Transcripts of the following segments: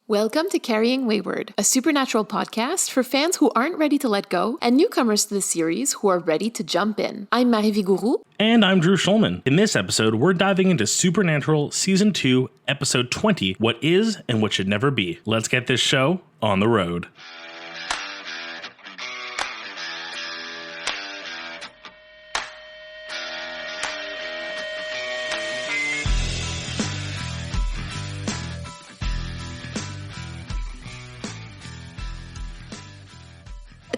Welcome to Carrying Wayward, a supernatural podcast for fans who aren't ready to let go and newcomers to the series who are ready to jump in. I'm Marie Vigourou. And I'm Drew Schulman. In this episode, we're diving into Supernatural Season 2, Episode 20, What Is and What Should Never Be. Let's get this show on the road.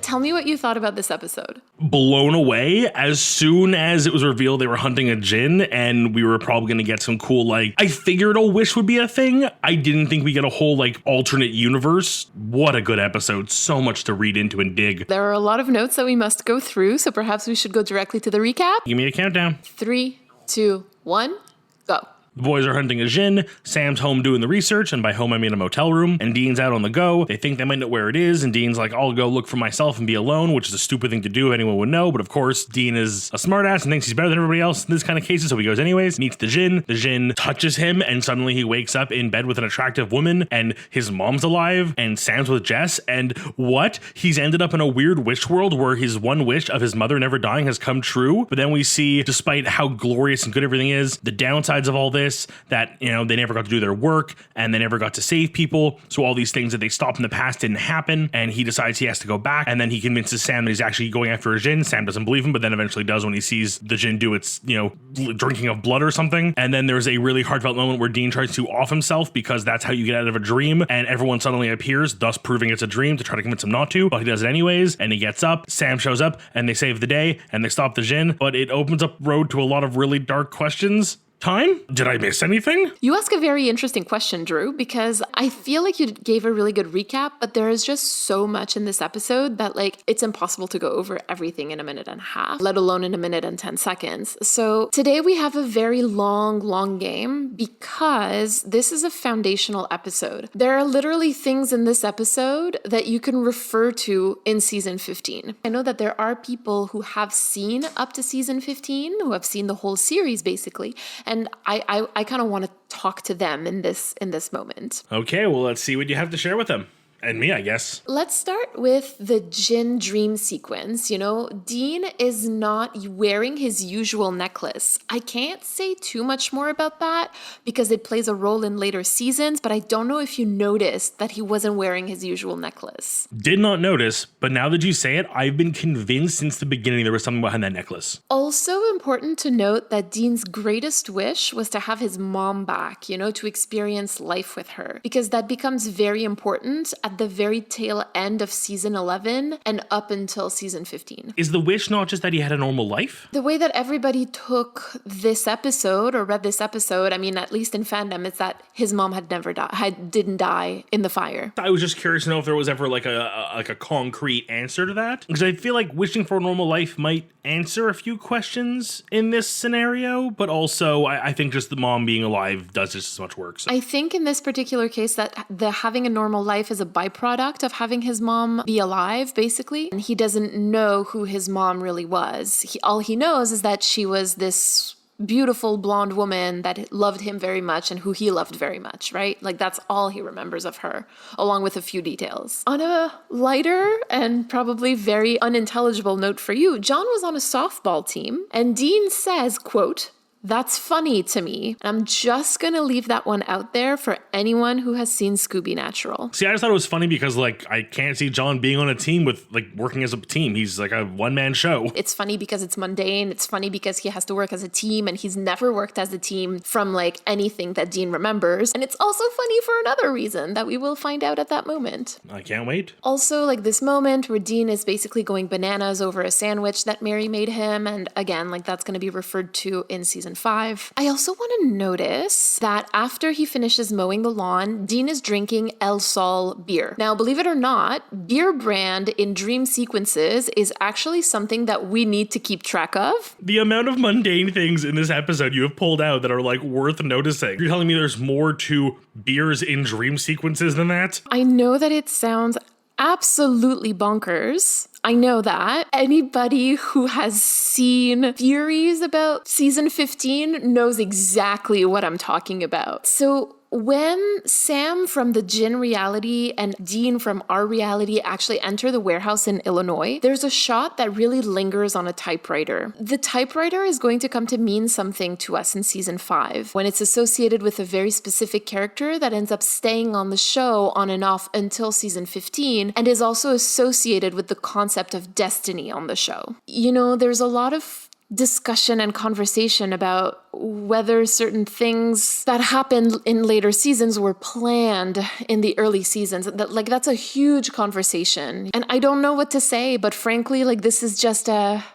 Tell me what you thought about this episode. Blown away. As soon as it was revealed they were hunting a djinn and we were probably going to get some cool, I figured a wish would be a thing. I didn't think we get a whole, alternate universe. What a good episode. So much to read into and dig. There are a lot of notes that we must go through, so perhaps we should go directly to the recap. Give me a countdown. 3, 2, 1, go. The boys are hunting a djinn, Sam's home doing the research, and by home I mean a motel room, and Dean's out on the go. They think they might know where it is, and Dean's like, I'll go look for myself and be alone, which is a stupid thing to do if anyone would know, but of course, Dean is a smartass and thinks he's better than everybody else in this kind of cases, so he goes anyways, meets the djinn touches him, and suddenly he wakes up in bed with an attractive woman, and his mom's alive, and Sam's with Jess, and what? He's ended up in a weird wish world where his one wish of his mother never dying has come true, but then we see, despite how glorious and good everything is, the downsides of all this, that, they never got to do their work and they never got to save people. So all these things that they stopped in the past didn't happen. And he decides he has to go back. And then he convinces Sam that he's actually going after a djinn. Sam doesn't believe him, but then eventually does when he sees the djinn do its, drinking of blood or something. And then there's a really heartfelt moment where Dean tries to off himself because that's how you get out of a dream. And everyone suddenly appears, thus proving it's a dream to try to convince him not to. But he does it anyways. And he gets up. Sam shows up and they save the day and they stop the djinn. But it opens up road to a lot of really dark questions. Time? Did I miss anything? You ask a very interesting question, Drew, because I feel like you gave a really good recap, but there is just so much in this episode that it's impossible to go over everything in a minute and a half, let alone in a minute and 10 seconds. So today we have a very long game because this is a foundational episode. There are literally things in this episode that you can refer to in season 15. I know that there are people who have seen up to season 15, who have seen the whole series basically. And I kind of want to talk to them in this moment. Okay, well, let's see what you have to share with them. And me, I guess. Let's start with the djinn dream sequence. Dean is not wearing his usual necklace. I can't say too much more about that because it plays a role in later seasons, but I don't know if you noticed that he wasn't wearing his usual necklace. Did not notice, but now that you say it, I've been convinced since the beginning there was something behind that necklace. Also important to note that Dean's greatest wish was to have his mom back, to experience life with her, because that becomes very important at the very tail end of season 11 and up until season 15. Is the wish not just that he had a normal life? The way that everybody took this episode or read this episode, at least in fandom, it's that his mom didn't die in the fire. I was just curious to know if there was ever a concrete answer to that, because I feel like wishing for a normal life might answer a few questions in this scenario, but also I think just the mom being alive does just as much work. So. I think in this particular case that the having a normal life is a byproduct of having his mom be alive, basically. And he doesn't know who his mom really was. All he knows is that she was this beautiful blonde woman that loved him very much and who he loved very much, right? That's all he remembers of her, along with a few details. On a lighter and probably very unintelligible note for you, John was on a softball team, and Dean says, quote, "That's funny to me." And I'm just going to leave that one out there for anyone who has seen Scooby Natural. See, I just thought it was funny because, I can't see John being on a team with, working as a team. He's a one-man show. It's funny because it's mundane. It's funny because he has to work as a team, and he's never worked as a team from, anything that Dean remembers. And it's also funny for another reason that we will find out at that moment. I can't wait. Also, this moment where Dean is basically going bananas over a sandwich that Mary made him. And again, that's going to be referred to in season 5. I also want to notice that after he finishes mowing the lawn, Dean is drinking El Sol beer. Now, believe it or not, beer brand in dream sequences is actually something that we need to keep track of. The amount of mundane things in this episode you have pulled out that are worth noticing. You're telling me there's more to beers in dream sequences than that? I know that it sounds absolutely bonkers. I know that. Anybody who has seen theories about season 15 knows exactly what I'm talking about. So when Sam from the Jin reality and Dean from our reality actually enter the warehouse in Illinois, there's a shot that really lingers on a typewriter. The typewriter is going to come to mean something to us in season 5, when it's associated with a very specific character that ends up staying on the show on and off until season 15, and is also associated with the concept of destiny on the show. You know, there's a lot of discussion and conversation about whether certain things that happened in later seasons were planned in the early seasons. That's a huge conversation. And I don't know what to say, but frankly, this is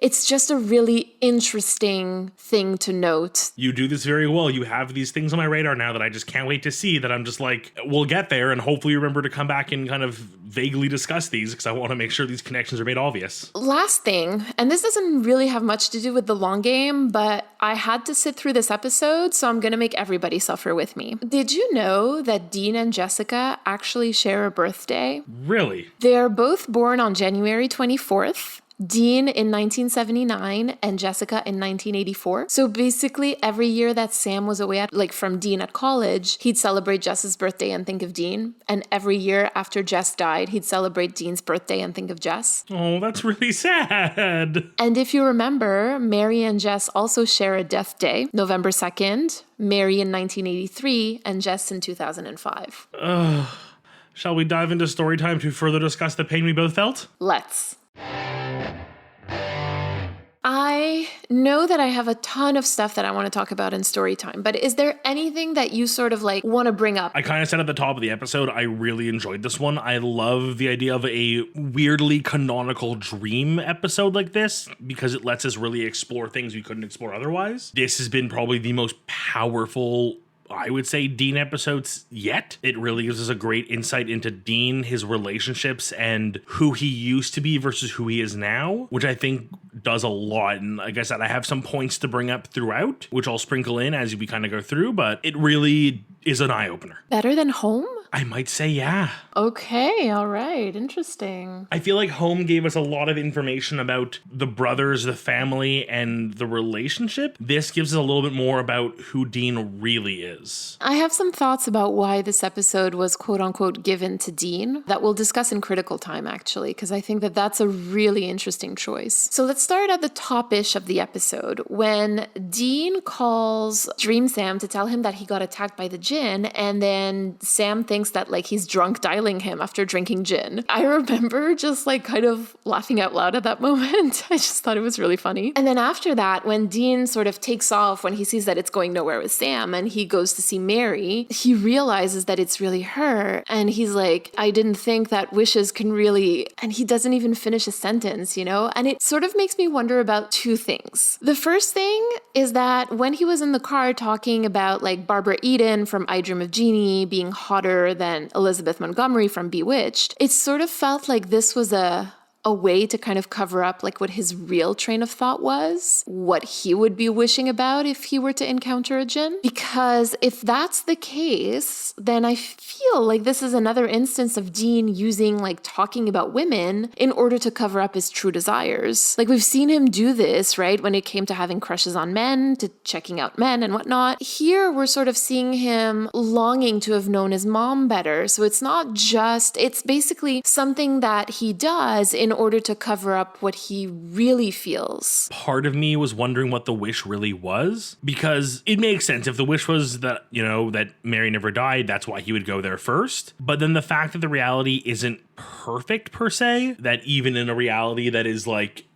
it's just a really interesting thing to note. You do this very well. You have these things on my radar now that I just can't wait to see, that I'm just we'll get there, and hopefully remember to come back and kind of vaguely discuss these, because I want to make sure these connections are made obvious. Last thing, and this doesn't really have much to do with the long game, but I had to sit through this episode, so I'm going to make everybody suffer with me. Did you know that Dean and Jessica actually share a birthday? Really? They're both born on January 24th. Dean in 1979 and Jessica in 1984. So basically every year that Sam was away from Dean at college, he'd celebrate Jess's birthday and think of Dean. And every year after Jess died, he'd celebrate Dean's birthday and think of Jess. Oh, that's really sad. And if you remember, Mary and Jess also share a death day, November 2nd, Mary in 1983 and Jess in 2005. Shall we dive into story time to further discuss the pain we both felt? Let's. I know that I have a ton of stuff that I want to talk about in story time, but is there anything that you sort of want to bring up? I kind of said at the top of the episode, I really enjoyed this one. I love the idea of a weirdly canonical dream episode like this, because it lets us really explore things we couldn't explore otherwise. This has been probably the most powerful, I would say, Dean episodes yet. It really gives us a great insight into Dean, his relationships, and who he used to be versus who he is now, which I think does a lot. And like I said, I have some points to bring up throughout, which I'll sprinkle in as we kind of go through, but it really is an eye-opener. Better than Home? I might say yeah. Okay, all right, interesting. I feel like Home gave us a lot of information about the brothers, the family, and the relationship. This gives us a little bit more about who Dean really is. I have some thoughts about why this episode was quote-unquote given to Dean that we'll discuss in Critical Time, actually, because I think that that's a really interesting choice. So let's start at the top-ish of the episode, when Dean calls Dream Sam to tell him that he got attacked by the Jinn, and then Sam thinks that he's drunk dialing him after drinking gin. I remember just kind of laughing out loud at that moment. I just thought it was really funny. And then after that, when Dean sort of takes off, when he sees that it's going nowhere with Sam and he goes to see Mary, he realizes that it's really her. And he's like, I didn't think that wishes can really, and he doesn't even finish a sentence, And it sort of makes me wonder about two things. The first thing is that when he was in the car talking about Barbara Eden from I Dream of Jeannie being hotter than Elizabeth Montgomery from Bewitched, it sort of felt like this was a way to kind of cover up what his real train of thought was, what he would be wishing about if he were to encounter a Jinn. Because if that's the case, then I feel like this is another instance of Dean using talking about women in order to cover up his true desires. We've seen him do this, right? When it came to having crushes on men, to checking out men and whatnot. Here we're sort of seeing him longing to have known his mom better. So it's basically something that he does in order to cover up what he really feels. Part of me was wondering what the wish really was, because it makes sense. If the wish was that, that Mary never died, that's why he would go there first. But then the fact that the reality isn't perfect per se, that even in a reality that is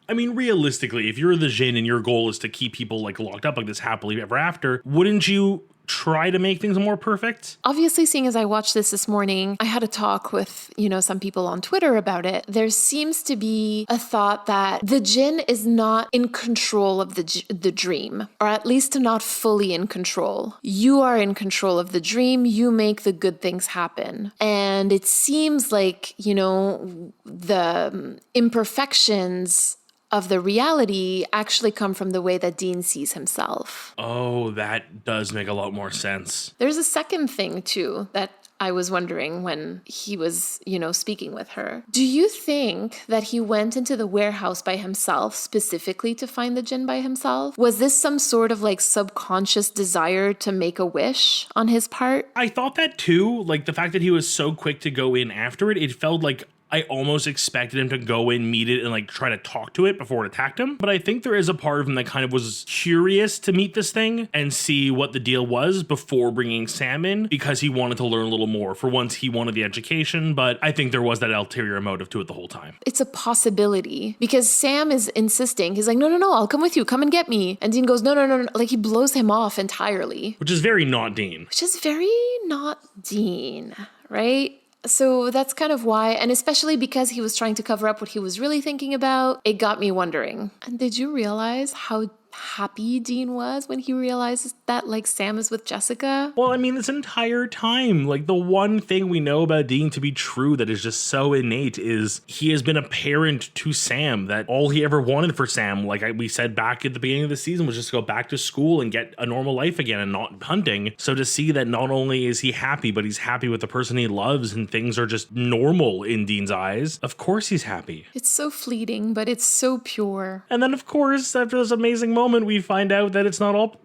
realistically, if you're the Jinn and your goal is to keep people locked up like this happily ever after, wouldn't you try to make things more perfect? Obviously, seeing as I watched this morning, I had a talk with, some people on Twitter about it. There seems to be a thought that the Jinn is not in control of the dream, or at least not fully in control. You are in control of the dream. You make the good things happen. And it seems like, the imperfections of the reality actually come from the way that Dean sees himself. Oh, that does make a lot more sense. There's a second thing, too, that I was wondering when he was, speaking with her. Do you think that he went into the warehouse by himself specifically to find the Jinn by himself? Was this some sort of like subconscious desire to make a wish on his part? I thought that too. Like the fact that he was so quick to go in after it felt like I almost expected him to go in, meet it, and like try to talk to it before it attacked him. But I think there is a part of him that kind of was curious to meet this thing and see what the deal was before bringing Sam in, because he wanted to learn a little more. For once, he wanted the education, but I think there was that ulterior motive to it the whole time. It's a possibility because Sam is insisting. He's like, no, I'll come with you. Come and get me. And Dean goes, no. Like he blows him off entirely. Which is very not Dean. Which is very not Dean, right? So that's kind of why, and especially because he was trying to cover up what he was really thinking about, it got me wondering. And did you realize how happy Dean was when he realizes that like Sam is with Jessica? Well, I mean, this entire time, like the one thing we know about Dean to be true that is just so innate is he has been a parent to Sam, that all he ever wanted for Sam, like we said back at the beginning of the season, was just go back to school and get a normal life again and not hunting. So to see that not only is he happy, but he's happy with the person he loves and things are just normal in Dean's eyes, of course he's happy. It's so fleeting, but it's so pure. And then of course, after this amazing moment, we find out that it's not all,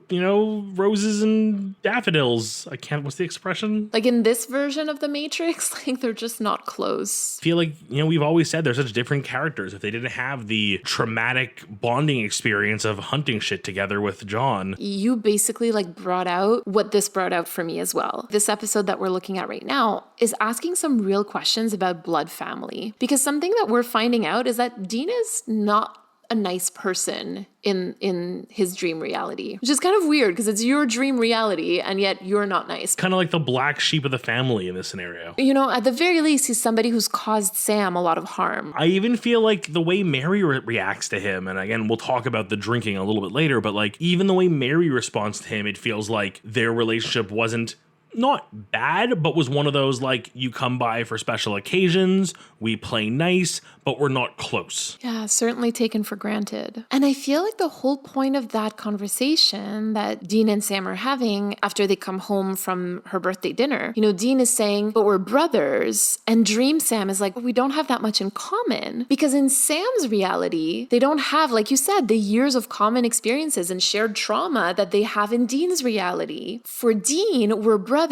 roses and daffodils. What's the expression? Like in this version of the Matrix, like they're just not close. I feel like, we've always said they're such different characters. If they didn't have the traumatic bonding experience of hunting shit together with John. You basically like brought out what this brought out for me as well. This episode that we're looking at right now is asking some real questions about blood family, because something that we're finding out is that Dean is not a nice person in his dream reality, which is kind of weird because it's your dream reality and yet you're not nice. Kind of like the black sheep of the family in this scenario. At the very least, he's somebody who's caused Sam a lot of harm. I even feel like the way Mary reacts to him, and again, we'll talk about the drinking a little bit later, but like even the way Mary responds to him, it feels like their relationship wasn't not bad, but was one of those like, you come by for special occasions, we play nice, but we're not close. Yeah, certainly taken for granted. And I feel like the whole point of that conversation that Dean and Sam are having after they come home from her birthday dinner, Dean is saying, but we're brothers. And Dream Sam is like, we don't have that much in common. Because in Sam's reality, they don't have, like you said, the years of common experiences and shared trauma that they have in Dean's reality. For Dean, we're brothers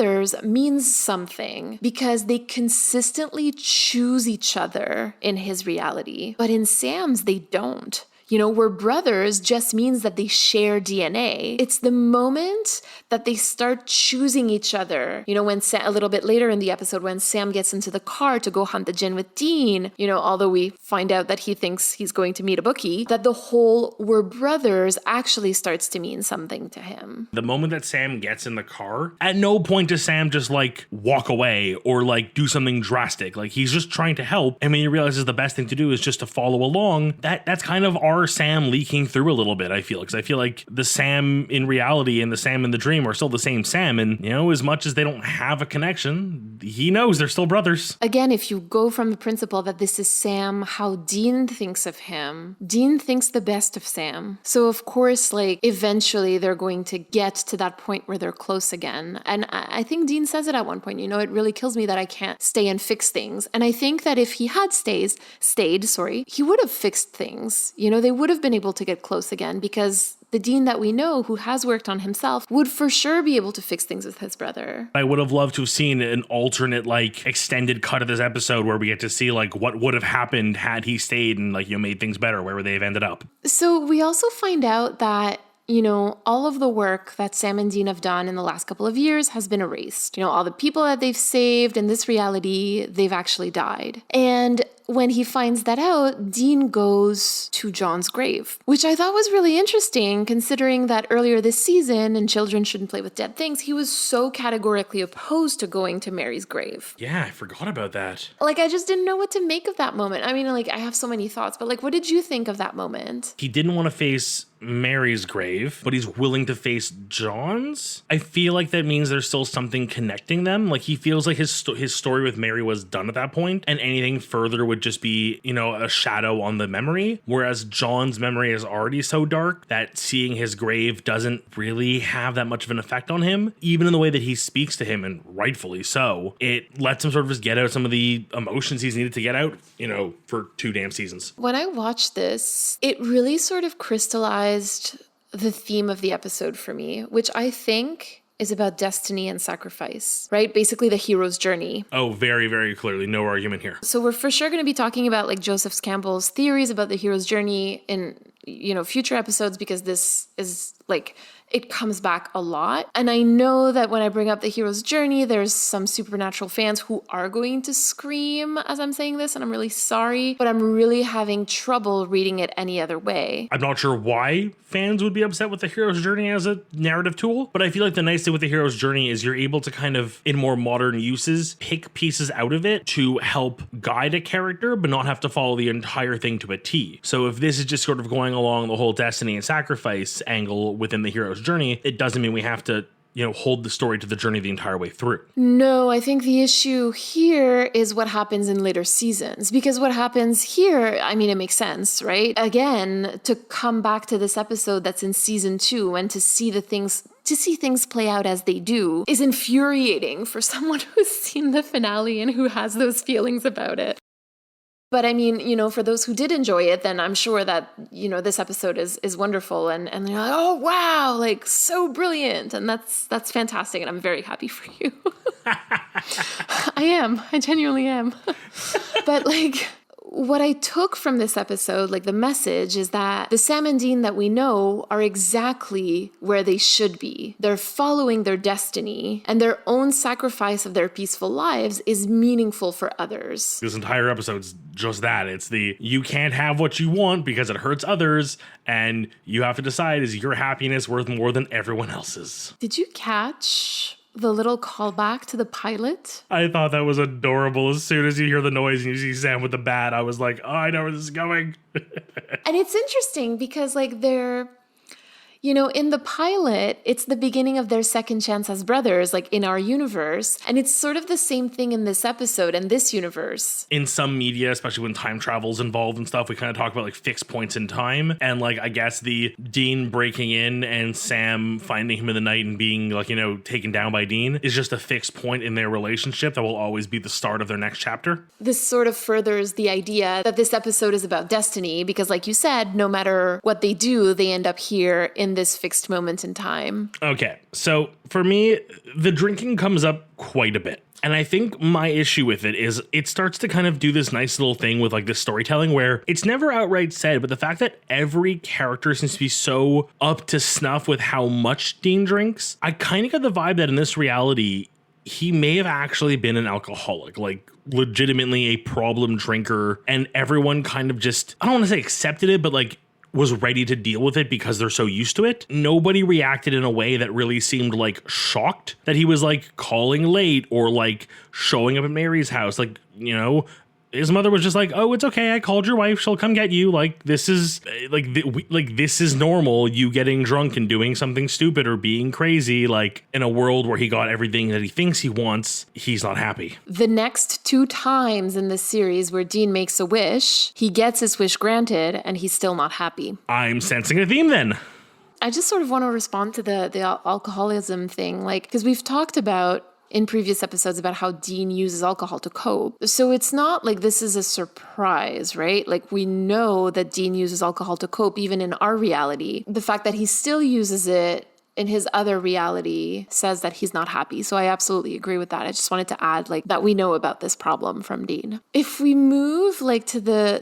means something because they consistently choose each other in his reality. But in Sam's, they don't. We're brothers just means that they share DNA. It's the moment that they start choosing each other. When a little bit later in the episode, when Sam gets into the car to go hunt the Jinn with Dean, although we find out that he thinks he's going to meet a bookie, that the whole we're brothers actually starts to mean something to him. The moment that Sam gets in the car, at no point does Sam just like walk away or like do something drastic. Like he's just trying to help. And when he realizes the best thing to do is just to follow along, that's kind of our Sam leaking through a little bit, I feel. Because I feel like the Sam in reality and the Sam in the dream are still the same Sam. And, as much as they don't have a connection, he knows they're still brothers. Again, if you go from the principle that this is Sam, how Dean thinks of him, Dean thinks the best of Sam. So, of course, like, eventually they're going to get to that point where they're close again. And I think Dean says it at one point, it really kills me that I can't stay and fix things. And I think that if he had stayed, he would have fixed things. They would have been able to get close again because the Dean that we know who has worked on himself would for sure be able to fix things with his brother. I would have loved to have seen an alternate, like, extended cut of this episode where we get to see, like, what would have happened had he stayed and, like, made things better, where would they have ended up. So we also find out that all of the work that Sam and Dean have done in the last couple of years has been erased. All the people that they've saved in this reality, they've actually died. And when he finds that out, Dean goes to John's grave, which I thought was really interesting considering that earlier this season, in Children Shouldn't Play with Dead Things, he was so categorically opposed to going to Mary's grave. Yeah, I forgot about that. Like, I just didn't know what to make of that moment. I mean, like, I have so many thoughts, but like, what did you think of that moment? He didn't want to face Mary's grave, but he's willing to face John's. I feel like that means there's still something connecting them. Like he feels like his story with Mary was done at that point, and anything further would would just be, you know, a shadow on the memory. Whereas John's memory is already so dark that seeing his grave doesn't really have that much of an effect on him, even in the way that he speaks to him, and rightfully so. It lets him sort of just get out some of the emotions he's needed to get out, you know, for 2 damn seasons. When I watched this, it really sort of crystallized the theme of the episode for me, which I think is about destiny and sacrifice, right? Basically the hero's journey. Oh, very, very clearly. No argument here. So we're for sure going to be talking about like Joseph Campbell's theories about the hero's journey in, you know, future episodes, because this is like, it comes back a lot. And I know that when I bring up the hero's journey, there's some Supernatural fans who are going to scream as I'm saying this, and I'm really sorry, but I'm really having trouble reading it any other way. I'm not sure why fans would be upset with the hero's journey as a narrative tool, but I feel like the nice thing with the hero's journey is you're able to kind of, in more modern uses, pick pieces out of it to help guide a character, but not have to follow the entire thing to a T. So if this is just sort of going along the whole destiny and sacrifice angle within the hero's journey, it doesn't mean we have to, you know, hold the story to the journey the entire way through. No, I think the issue here is what happens in later seasons, because what happens here, I mean, it makes sense, right? Again, to come back to this episode that's in season 2 and to see things play out as they do is infuriating for someone who's seen the finale and who has those feelings about it. But I mean, you know, for those who did enjoy it, then I'm sure that, you know, this episode is wonderful, and they're like, oh, wow, like so brilliant. And that's fantastic. And I'm very happy for you. I genuinely am. But like, what I took from this episode, like the message, is that the Sam and Dean that we know are exactly where they should be. They're following their destiny, and their own sacrifice of their peaceful lives is meaningful for others. This entire episode's just that. It's the, you can't have what you want because it hurts others, and you have to decide, is your happiness worth more than everyone else's? Did you catch the little callback to the pilot? I thought that was adorable. As soon as you hear the noise and you see Sam with the bat, I was like, oh, I know where this is going. And it's interesting because like they're, you know, in the pilot, it's the beginning of their second chance as brothers, like in our universe. And it's sort of the same thing in this episode and this universe. In some media, especially when time travel's involved and stuff, we kind of talk about like fixed points in time. And like, I guess the Dean breaking in and Sam finding him in the night and being like, you know, taken down by Dean is just a fixed point in their relationship that will always be the start of their next chapter. This sort of furthers the idea that this episode is about destiny, because like you said, no matter what they do, they end up here in this fixed moment in time. Okay, so for me, the drinking comes up quite a bit. And I think my issue with it is it starts to kind of do this nice little thing with like this storytelling where it's never outright said, but the fact that every character seems to be so up to snuff with how much Dean drinks, I kind of got the vibe that in this reality, he may have actually been an alcoholic, like legitimately a problem drinker, and everyone kind of just, I don't want to say accepted it, but like was ready to deal with it because they're so used to it. Nobody reacted in a way that really seemed like shocked that he was like calling late or like showing up at Mary's house. Like, you know, his mother was just like, oh, it's okay. I called your wife. She'll come get you. Like, this is this is normal. You getting drunk and doing something stupid or being crazy. Like in a world where he got everything that he thinks he wants, he's not happy. The next 2 times in this series where Dean makes a wish, he gets his wish granted and he's still not happy. I'm sensing a theme then. I just sort of want to respond to the alcoholism thing, like, because we've talked about in previous episodes about how Dean uses alcohol to cope. So it's not like this is a surprise, right? Like we know that Dean uses alcohol to cope even in our reality. The fact that he still uses it in his other reality says that he's not happy. So I absolutely agree with that. I just wanted to add like that we know about this problem from Dean. If we move like to the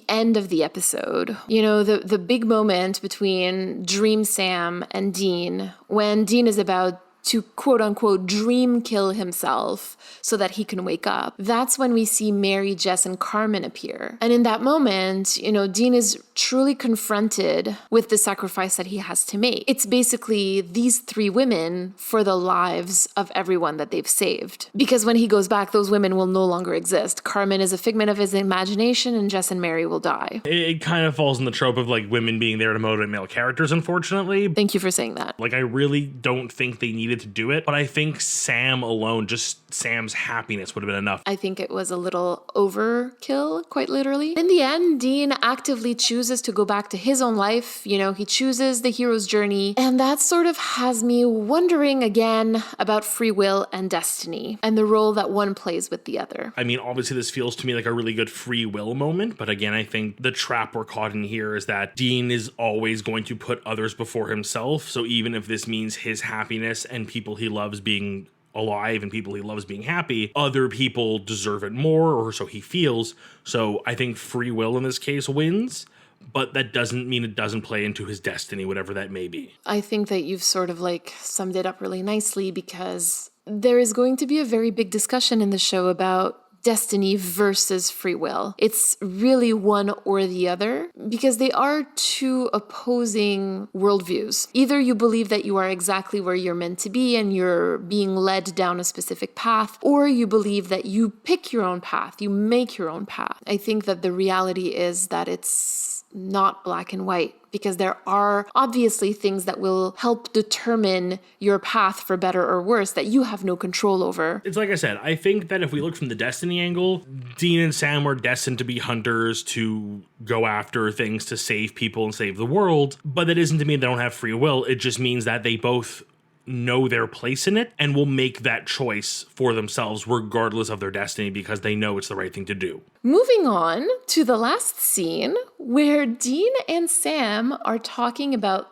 end of the episode, you know, the big moment between Dream Sam and Dean, when Dean is about to quote unquote dream kill himself so that he can wake up. That's when we see Mary, Jess, and Carmen appear. And in that moment, you know, Dean is truly confronted with the sacrifice that he has to make. It's basically these 3 women for the lives of everyone that they've saved. Because when he goes back, those women will no longer exist. Carmen is a figment of his imagination, and Jess and Mary will die. It kind of falls in the trope of like women being there to motivate male characters, unfortunately. Thank you for saying that. Like, I really don't think they needed needed to do it. But I think Sam alone, just Sam's happiness would have been enough. I think it was a little overkill, quite literally. In the end, Dean actively chooses to go back to his own life. You know, he chooses the hero's journey. And that sort of has me wondering again about free will and destiny and the role that one plays with the other. I mean, obviously this feels to me like a really good free will moment, but again, I think the trap we're caught in here is that Dean is always going to put others before himself. So even if this means his happiness and people he loves being alive and people he loves being happy, other people deserve it more, or so he feels. So I think free will in this case wins, but that doesn't mean it doesn't play into his destiny, whatever that may be. I think that you've sort of like summed it up really nicely, because there is going to be a very big discussion in the show about destiny versus free will. It's really one or the other, because they are two opposing worldviews. Either you believe that you are exactly where you're meant to be and you're being led down a specific path, or you believe that you pick your own path, you make your own path. I think that the reality is that it's not black and white, because there are obviously things that will help determine your path for better or worse that you have no control over. It's like I said, I think that if we look from the destiny angle, Dean and Sam were destined to be hunters, to go after things, to save people and save the world. But that isn't to mean they don't have free will. It just means that they both know their place in it and will make that choice for themselves regardless of their destiny, because they know it's the right thing to do. Moving on to the last scene, where Dean and Sam are talking about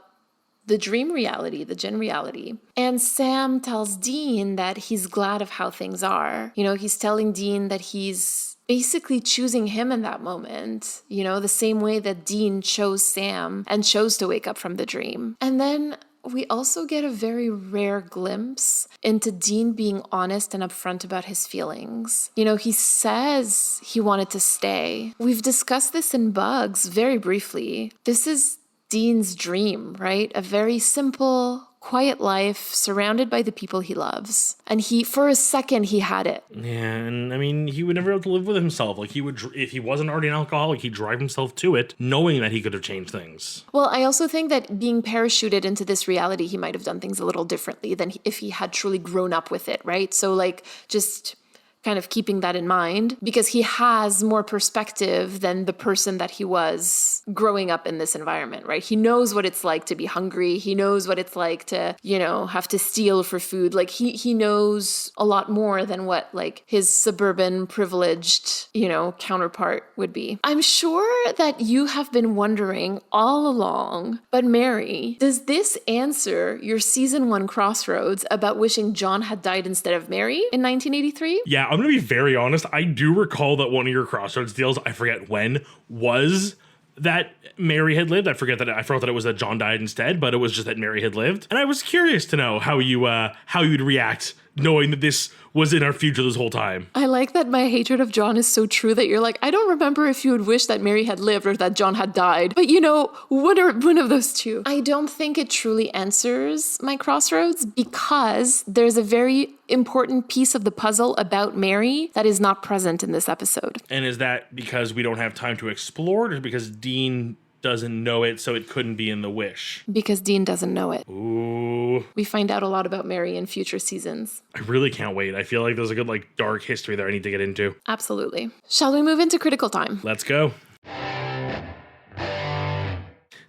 the dream reality, the Jen reality. And Sam tells Dean that he's glad of how things are. You know, he's telling Dean that he's basically choosing him in that moment, you know, the same way that Dean chose Sam and chose to wake up from the dream. And then we also get a very rare glimpse into Dean being honest and upfront about his feelings. You know, he says he wanted to stay. We've discussed this in Bugs very briefly. This is Dean's dream, right? A very simple, quiet life surrounded by the people he loves. And for a second, he had it. Yeah, and I mean, he would never be able to live with himself. Like, he would, if he wasn't already an alcoholic, he'd drive himself to it, knowing that he could have changed things. Well, I also think that being parachuted into this reality, he might have done things a little differently than if he had truly grown up with it, right? So, like, just kind of keeping that in mind, because he has more perspective than the person that he was growing up in this environment, right? He knows what it's like to be hungry. He knows what it's like to, you know, have to steal for food. Like he knows a lot more than what like his suburban privileged, you know, counterpart would be. I'm sure that you have been wondering all along, but Mary, does this answer your season 1 crossroads about wishing John had died instead of Mary in 1983? Yeah, I'm going to be very honest. I do recall that one of your crossroads deals, I forget when, was that Mary had lived. I forgot that it was that John died instead, but it was just that Mary had lived. And I was curious to know how you'd react knowing that this was in our future this whole time. I like that my hatred of John is so true that you're like, I don't remember if you would wish that Mary had lived or that John had died. But you know, one of those two. I don't think it truly answers my crossroads, because there's a very important piece of the puzzle about Mary that is not present in this episode. And is that because we don't have time to explore it, or because Dean doesn't know it, so it couldn't be in the wish? Because Dean doesn't know it. Ooh. We find out a lot about Mary in future seasons. I really can't wait. I feel like there's a good like dark history there I need to get into. Absolutely. Shall we move into critical time? Let's go.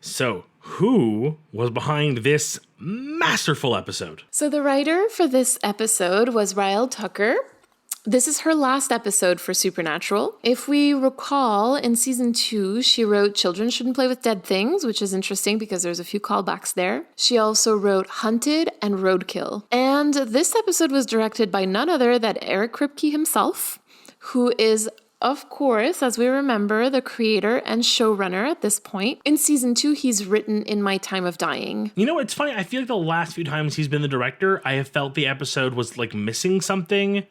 So, who was behind this masterful episode? So the writer for this episode was Rael Tucker. This is her last episode for Supernatural. If we recall, in season 2, she wrote Children Shouldn't Play with Dead Things, which is interesting because there's a few callbacks there. She also wrote Hunted and Roadkill. And this episode was directed by none other than Eric Kripke himself, who is, of course, as we remember, the creator and showrunner at this point. In season 2, he's written In My Time of Dying. You know, it's funny. I feel like the last few times he's been the director, I have felt the episode was like missing something,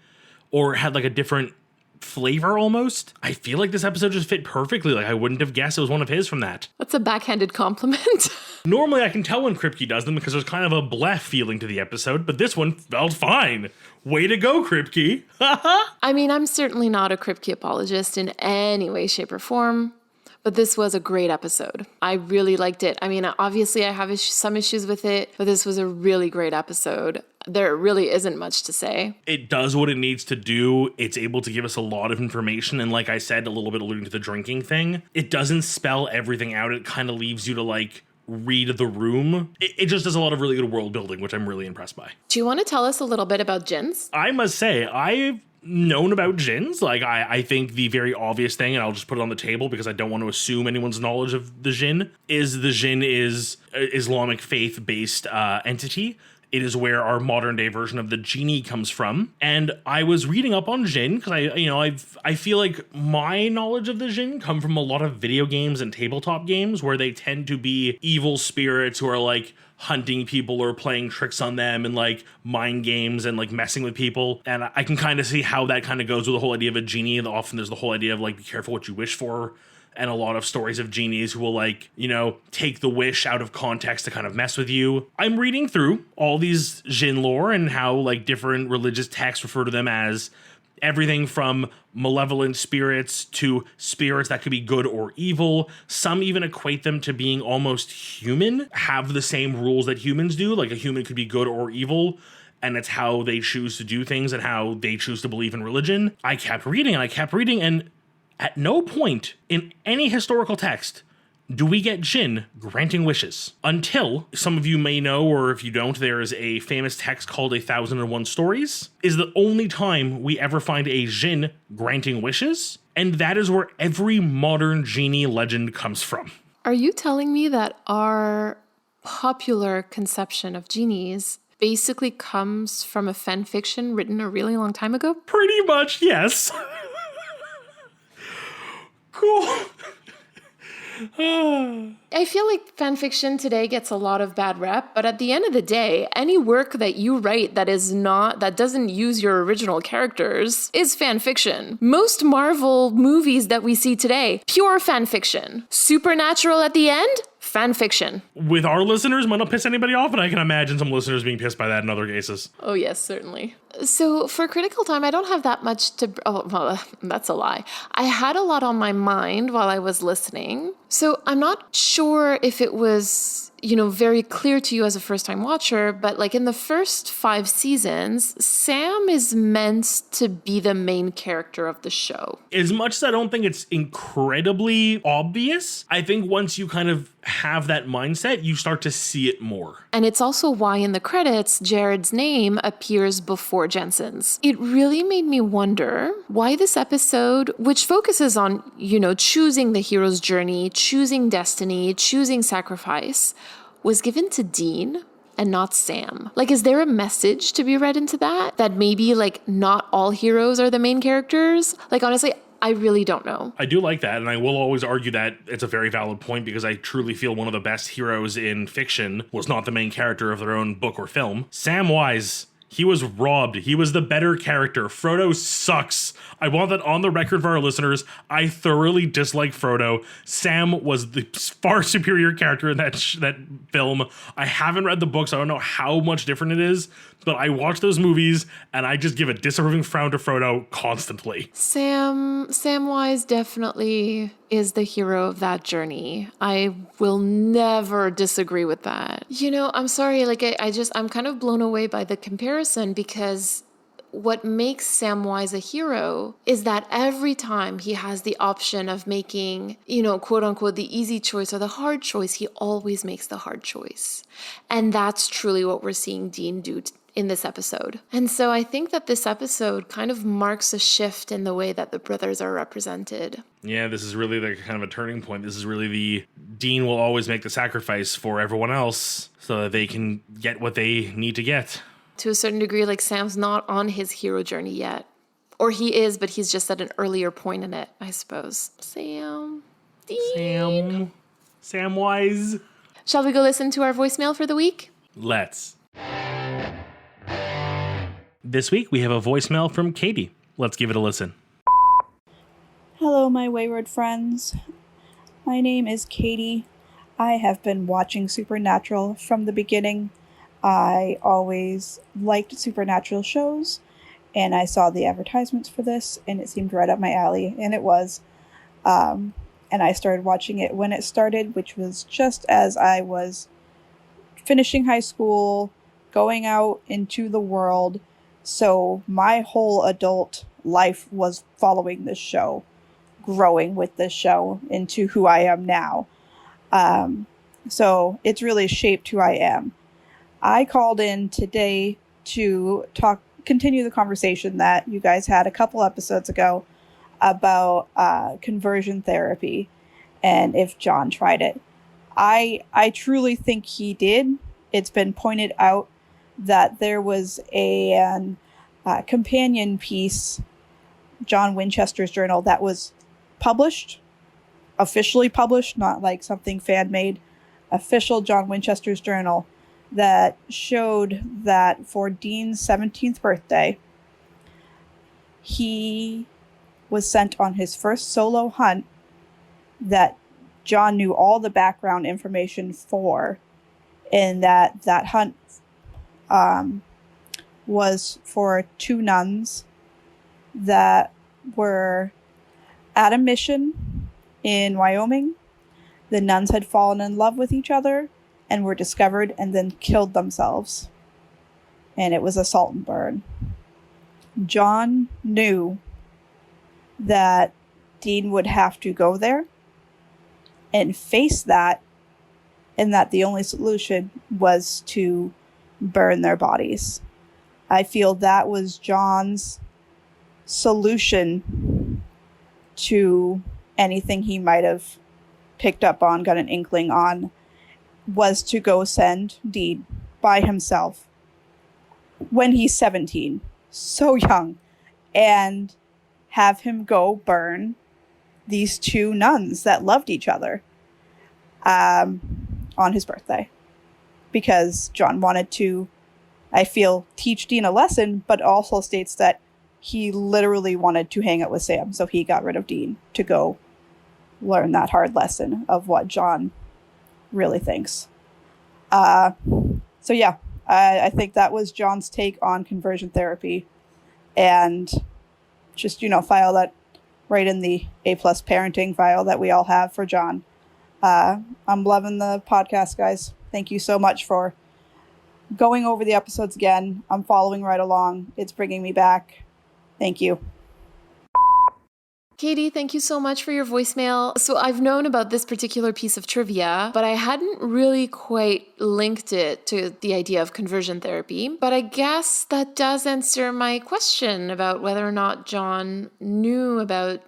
or had like a different flavor almost. I feel like this episode just fit perfectly. Like I wouldn't have guessed it was one of his from that. That's a backhanded compliment. Normally I can tell when Kripke does them because there's kind of a bleh feeling to the episode, but this one felt fine. Way to go, Kripke. I mean, I'm certainly not a Kripke apologist in any way, shape, or form, but this was a great episode. I really liked it. I mean, obviously I have some issues with it, but this was a really great episode. there really isn't much to say. It does what it needs to do. It's able to give us a lot of information. And like I said, a little bit alluding to the drinking thing, it doesn't spell everything out. It kind of leaves you to like read the room. It just does a lot of really good world building, which I'm really impressed by. Do you want to tell us a little bit about Jins? I must say, I've known about Jins. Like, I think the very obvious thing, and I'll just put it on the table because I don't want to assume anyone's knowledge of the Jinn, is the Jinn is Islamic faith-based entity. It is where our modern day version of the genie comes from. And I was reading up on Jinn because I feel like my knowledge of the Jinn come from a lot of video games and tabletop games where they tend to be evil spirits who are like hunting people or playing tricks on them and like mind games and like messing with people. And I can kind of see how that kind of goes with the whole idea of a genie. Often there's the whole idea of like, be careful what you wish for. And a lot of stories of genies who will like, take the wish out of context to kind of mess with you. I'm reading through all these Jinn lore and how like different religious texts refer to them as everything from malevolent spirits to spirits that could be good or evil. Some even equate them to being almost human, have the same rules that humans do. Like a human could be good or evil, and it's how they choose to do things and how they choose to believe in religion. I kept reading and at no point in any historical text do we get Jinn granting wishes. Until, some of you may know, or if you don't, there is a famous text called 1001 Stories, is the only time we ever find a Jinn granting wishes, and that is where every modern genie legend comes from. Are you telling me that our popular conception of genies basically comes from a fan fiction written a really long time ago? Pretty much, yes. Cool. I feel like fan fiction today gets a lot of bad rep, but at the end of the day, any work that you write that doesn't use your original characters is fan fiction. Most Marvel movies that we see today, pure fan fiction. Supernatural at the end, fan fiction. With our listeners, might not piss anybody off, and I can imagine some listeners being pissed by that in other cases. Oh yes, certainly. So for Critical Time, I don't have that much to... Oh, well, that's a lie. I had a lot on my mind while I was listening. So I'm not sure if it was, very clear to you as a first-time watcher, but like in the first 5 seasons, Sam is meant to be the main character of the show. As much as I don't think it's incredibly obvious, I think once you kind of have that mindset, you start to see it more. And it's also why in the credits, Jared's name appears before Jensen's. It really made me wonder why this episode, which focuses on, choosing the hero's journey, choosing destiny, choosing sacrifice, was given to Dean and not Sam. Like, is there a message to be read into that? That maybe, like, not all heroes are the main characters? Like, honestly, I really don't know. I do like that, and I will always argue that it's a very valid point because I truly feel one of the best heroes in fiction was not the main character of their own book or film. Samwise, he was robbed. He was the better character. Frodo sucks. I want that on the record for our listeners. I thoroughly dislike Frodo. Sam was the far superior character in that film. I haven't read the books. I don't know how much different it is, but I watch those movies and I just give a disapproving frown to Frodo constantly. Samwise definitely is the hero of that journey. I will never disagree with that. I'm sorry, like I'm kind of blown away by the comparison because what makes Samwise a hero is that every time he has the option of making, quote unquote, the easy choice or the hard choice, he always makes the hard choice. And that's truly what we're seeing Dean do in this episode. And so I think that this episode kind of marks a shift in the way that the brothers are represented. Yeah, this is really like kind of a turning point. This is really the Dean will always make the sacrifice for everyone else so that they can get what they need to get. To a certain degree, like Sam's not on his hero journey yet. Or he is, but he's just at an earlier point in it, I suppose. Dean. Samwise. Shall we go listen to our voicemail for the week? Let's. This week, we have a voicemail from Katie. Let's give it a listen. Hello, my wayward friends. My name is Katie. I have been watching Supernatural from the beginning. I always liked supernatural shows, and I saw the advertisements for this, and it seemed right up my alley, and it was. And I started watching it when it started, which was just as I was finishing high school, going out into the world. So my whole adult life was following this show, growing with this show into who I am now. So it's really shaped who I am. I called in today to continue the conversation that you guys had a couple episodes ago about conversion therapy and if John tried it. I truly think he did. It's been pointed out that there was a companion piece, John Winchester's journal, that was published, officially published, not like something fan-made, official John Winchester's journal, that showed that for Dean's 17th birthday, he was sent on his first solo hunt that John knew all the background information for, and that hunt was for 2 nuns that were at a mission in Wyoming. The nuns had fallen in love with each other and were discovered and then killed themselves. And it was a salt and burn. John knew that Dean would have to go there and face that, and that the only solution was to burn their bodies. I feel that was John's solution to anything he might have picked up on, got an inkling on, was to go send Dean by himself when he's 17, so young, and have him go burn these 2 nuns that loved each other on his birthday. Because John wanted to, I feel, teach Dean a lesson, but also states that he literally wanted to hang out with Sam, so he got rid of Dean to go learn that hard lesson of what John really thinks. So yeah, I think that was John's take on conversion therapy, and just, file that right in the A+ parenting file that we all have for John. I'm loving the podcast, guys. Thank you so much for going over the episodes again. I'm following right along. It's bringing me back. Thank you. Katie, thank you so much for your voicemail. So I've known about this particular piece of trivia, but I hadn't really quite linked it to the idea of conversion therapy. But I guess that does answer my question about whether or not John knew about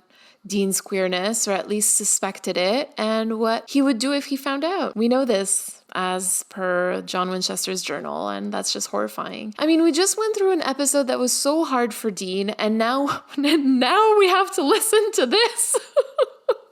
Dean's queerness, or at least suspected it, and what he would do if he found out. We know this as per John Winchester's journal, and that's just horrifying. I mean, we just went through an episode that was so hard for Dean, and now we have to listen to this.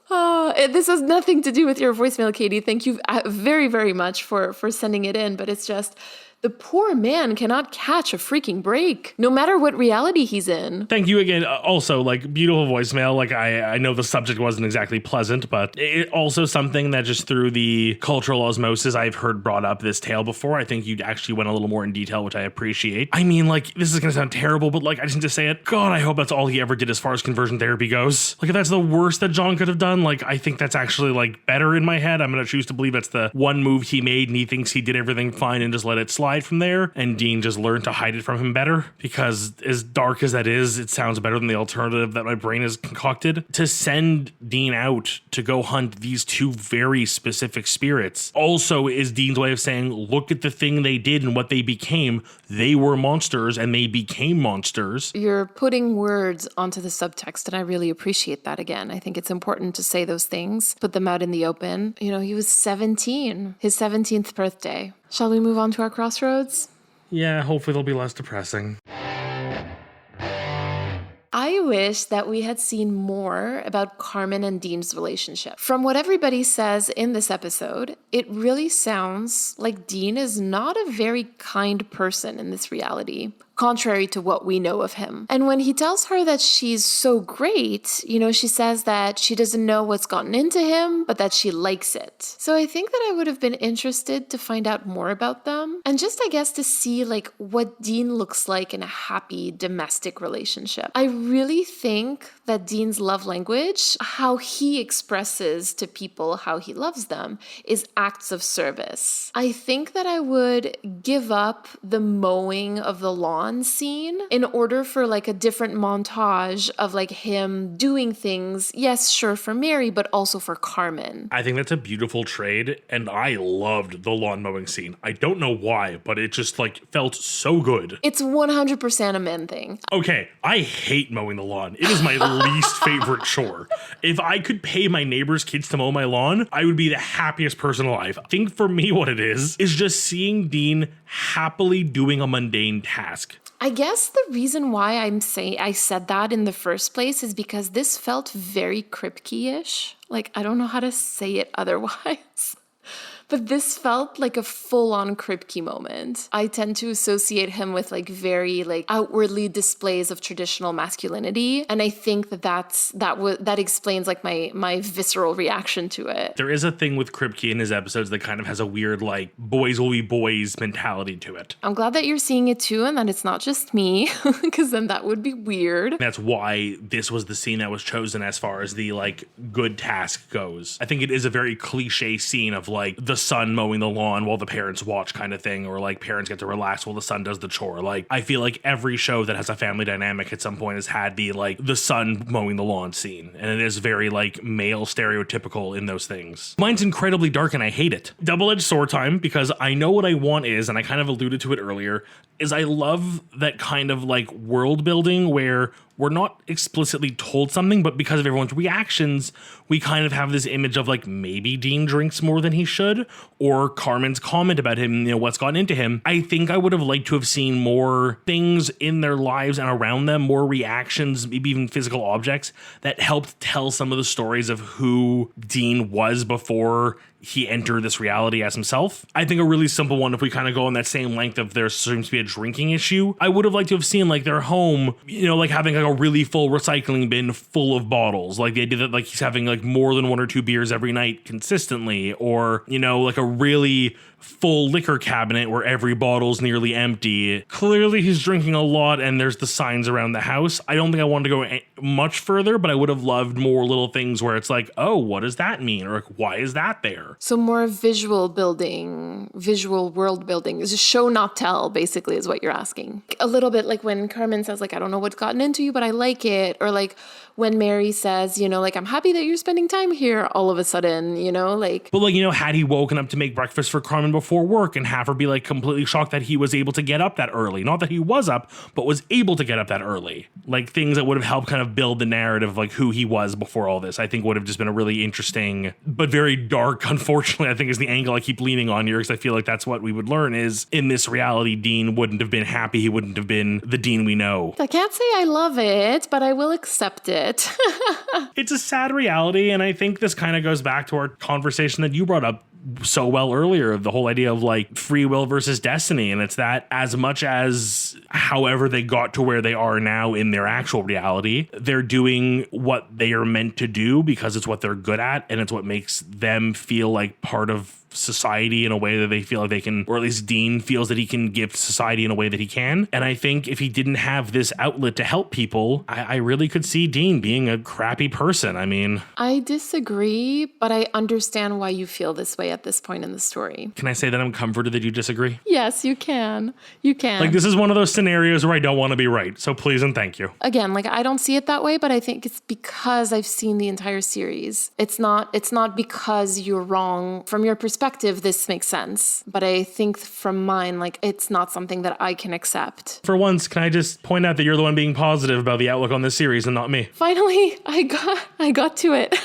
This has nothing to do with your voicemail, Katie. Thank you very, very much for sending it in, but it's just, the poor man cannot catch a freaking break, no matter what reality he's in. Thank you again. Also, beautiful voicemail. I know the subject wasn't exactly pleasant, but it also something that just through the cultural osmosis I've heard brought up this tale before. I think you actually went a little more in detail, which I appreciate. I mean, this is going to sound terrible, but I just need to say it. God, I hope that's all he ever did as far as conversion therapy goes. If that's the worst that John could have done, I think that's actually better in my head. I'm going to choose to believe that's the one move he made and he thinks he did everything fine and just let it slide from there, and Dean just learned to hide it from him better, because as dark as that is, it sounds better than the alternative that my brain has concocted. To send Dean out to go hunt these 2 very specific spirits also is Dean's way of saying, look at the thing they did and what they became. They were monsters and they became monsters. You're putting words onto the subtext, and I really appreciate that. Again, I think it's important to say those things, put them out in the open. He was 17, his 17th birthday. Shall we move on to our crossroads? Yeah, hopefully they'll be less depressing. I wish that we had seen more about Carmen and Dean's relationship. From what everybody says in this episode, it really sounds like Dean is not a very kind person in this reality. contrary to what we know of him. And when he tells her that she's so great, you know, she says that she doesn't know what's gotten into him, but that she likes it. So I think that I would have been interested to find out more about them and just, I guess, to see like what Dean looks like in a happy domestic relationship. I really think that Dean's love language, how he expresses to people how he loves them, is acts of service. I think that I would give up the mowing of the lawn scene in order for like a different montage of like him doing things, yes, sure, for Mary, but also for Carmen. I think that's a beautiful trade, and I loved the lawn mowing scene. I don't know why, but it just like felt so good. It's 100% a men thing. Okay, I hate mowing the lawn. It is my least favorite chore. If I could pay my neighbor's kids to mow my lawn, I would be the happiest person alive. I think for me what it is just seeing Dean happily doing a mundane task. I guess the reason why I said that in the first place is because this felt very Kripke-ish. Like, I don't know how to say it otherwise. But this felt like a full-on Kripke moment. I tend to associate him with like very like outwardly displays of traditional masculinity, and I think that explains like my visceral reaction to it. There is a thing with Kripke in his episodes that kind of has a weird like boys will be boys mentality to it. I'm glad that you're seeing it too, and that it's not just me, because then that would be weird. That's why this was the scene that was chosen as far as the like good task goes. I think it is a very cliche scene of like the son mowing the lawn while the parents watch kind of thing, or like parents get to relax while the son does the chore. Like I feel like every show that has a family dynamic at some point has had the like the son mowing the lawn scene, and it is very like male stereotypical in those things. Mine's incredibly dark and I hate it. Double-edged sword time, because I know what I want is, and I kind of alluded to it earlier, is I love that kind of like world building where we're not explicitly told something, but because of everyone's reactions, we kind of have this image of like maybe Dean drinks more than he should, or Carmen's comment about him, you know, what's gotten into him. I think I would have liked to have seen more things in their lives and around them, more reactions, maybe even physical objects that helped tell some of the stories of who Dean was before he entered this reality as himself. I think a really simple one, if we kind of go on that same length of there seems to be a drinking issue, I would have liked to have seen like their home, you know, like having like a really full recycling bin full of bottles. Like the idea that like he's having like more than 1 or 2 beers every night consistently, or, you know, like a really full liquor cabinet where every bottle's nearly empty. Clearly he's drinking a lot and there's the signs around the house. I don't think I wanted to go much further, but I would have loved more little things where it's like, oh, what does that mean? Or like, why is that there? So more visual building, visual world building. Is a show not tell, basically, is what you're asking. A little bit like when Carmen says like, I don't know what's gotten into you, but I like it. Or like when Mary says, you know, like, I'm happy that you're spending time here all of a sudden, you know, like. But like, you know, had he woken up to make breakfast for Carmen before work and have her be like completely shocked that he was able to get up that early. Not that he was up, but was able to get up that early. Like things that would have helped kind of build the narrative of like who he was before all this, I think would have just been a really interesting, but very dark, unfortunately, I think is the angle I keep leaning on here, because I feel like that's what we would learn is in this reality, Dean wouldn't have been happy. He wouldn't have been the Dean we know. I can't say I love it, but I will accept it. It's a sad reality, and I think this kind of goes back to our conversation that you brought up so well earlier, of the whole idea of like free will versus destiny. And it's that as much as however they got to where they are now in their actual reality, they're doing what they are meant to do because it's what they're good at, and it's what makes them feel like part of society in a way that they feel like they can, or at least Dean feels that he can give society in a way that he can. And I think if he didn't have this outlet to help people, I really could see Dean being a crappy person. I mean, I disagree, but I understand why you feel this way at this point in the story. Can I say that I'm comforted that you disagree? Yes, you can. You can. Like, this is one of those scenarios where I don't want to be right. So please and thank you. Again, like, I don't see it that way, but I think it's because I've seen the entire series. It's not because you're wrong. From your perspective, this makes sense. But I think from mine, like, it's not something that I can accept. For once, can I just point out that you're the one being positive about the outlook on this series and not me? Finally, I got to it.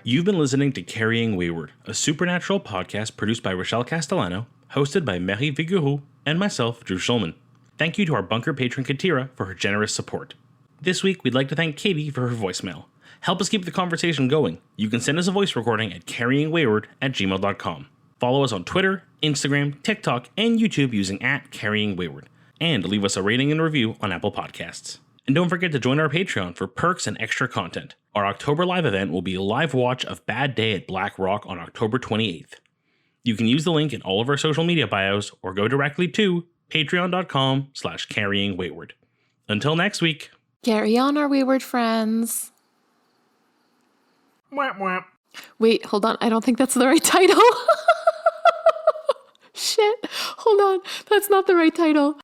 You've been listening to Carrying Wayward, a supernatural podcast produced by Rochelle Castellano, hosted by Marie Vigouroux, and myself, Drew Schulman. Thank you to our bunker patron Katira for her generous support. This week, we'd like to thank Katie for her voicemail. Help us keep the conversation going. You can send us a voice recording at carryingwayward@gmail.com. Follow us on Twitter, Instagram, TikTok, and YouTube using @carryingwayward. And leave us a rating and review on Apple Podcasts. And don't forget to join our Patreon for perks and extra content. Our October live event will be a live watch of Bad Day at Black Rock on October 28th. You can use the link in all of our social media bios or go directly to patreon.com/carryingwayward. Until next week. Carry on, our wayward friends. Wah, wah. Wait, hold on. I don't think that's the right title. Shit. Hold on. That's not the right title.